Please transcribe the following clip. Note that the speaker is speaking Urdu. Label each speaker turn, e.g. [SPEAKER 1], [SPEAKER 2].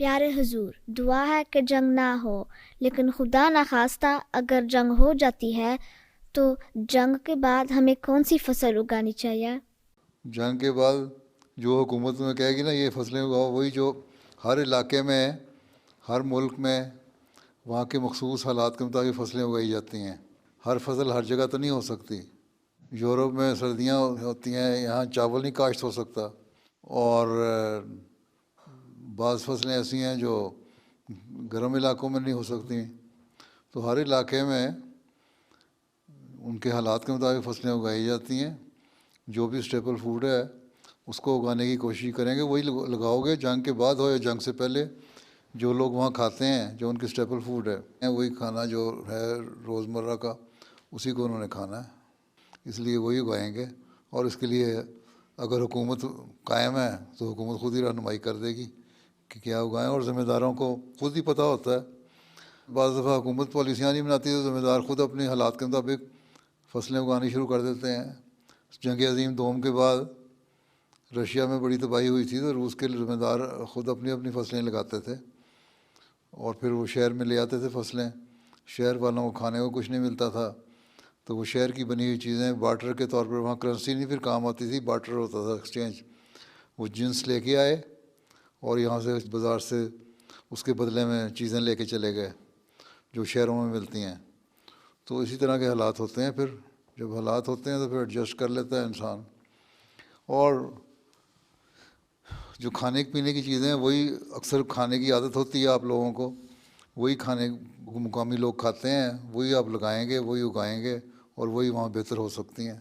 [SPEAKER 1] پیارے حضور، دعا ہے کہ جنگ نہ ہو، لیکن خدا نخواستہ اگر جنگ ہو جاتی ہے تو جنگ کے بعد ہمیں کون سی فصل اگانی چاہیے؟
[SPEAKER 2] جنگ کے بعد جو حکومت میں کہے گی نا یہ فصلیں اگاؤ، وہی جو ہر علاقے میں، ہر ملک میں وہاں کے مخصوص حالات کے مطابق فصلیں اگائی جاتی ہیں۔ ہر فصل ہر جگہ تو نہیں ہو سکتی۔ یورپ میں سردیاں ہوتی ہیں، یہاں چاول نہیں کاشت ہو سکتا، اور بعض فصلیں ایسی ہیں جو گرم علاقوں میں نہیں ہو سکتی۔ تو ہر علاقے میں ان کے حالات کے مطابق فصلیں اگائی جاتی ہیں۔ جو بھی اسٹیپل فوڈ ہے اس کو اگانے کی کوشش کریں گے، وہی لگاؤ گے، جنگ کے بعد ہو یا جنگ سے پہلے۔ جو لوگ وہاں کھاتے ہیں، جو ان کی اسٹیپل فوڈ ہے، وہی کھانا جو ہے روزمرہ کا، اسی کو انہوں نے کھانا ہے، اس لیے وہی اگائیں گے۔ اور اس کے لیے اگر حکومت قائم ہے تو حکومت خود ہی رہنمائی کر دے گی کہ کیا اگائیں، اور ذمہ داروں کو خود ہی پتہ ہوتا ہے۔ بعض دفعہ حکومت پالیسیاں نہیں بناتی تو ذمہ دار خود اپنے حالات کے مطابق فصلیں اگانی شروع کر دیتے ہیں۔ جنگ عظیم دوم کے بعد رشیا میں بڑی تباہی ہوئی تھی تو روس کے ذمہ دار خود اپنی اپنی فصلیں لگاتے تھے، اور پھر وہ شہر میں لے آتے تھے فصلیں۔ شہر والوں کو کھانے کو کچھ نہیں ملتا تھا تو وہ شہر کی بنی ہوئی چیزیں بارٹر کے طور پر، وہاں کرنسی نہیں پھر کام آتی تھی، بارٹر ہوتا تھا، ایکسچینج۔ وہ جنس لے کے آئے اور یہاں سے بازار سے اس کے بدلے میں چیزیں لے کے چلے گئے جو شہروں میں ملتی ہیں۔ تو اسی طرح کے حالات ہوتے ہیں، پھر جب حالات ہوتے ہیں تو پھر ایڈجسٹ کر لیتا ہے انسان۔ اور جو کھانے پینے کی چیزیں ہیں وہی اکثر کھانے کی عادت ہوتی ہے آپ لوگوں کو، وہی کھانے مقامی لوگ کھاتے ہیں، وہی آپ لگائیں گے، وہی اگائیں گے، اور وہی وہاں بہتر ہو سکتی ہیں۔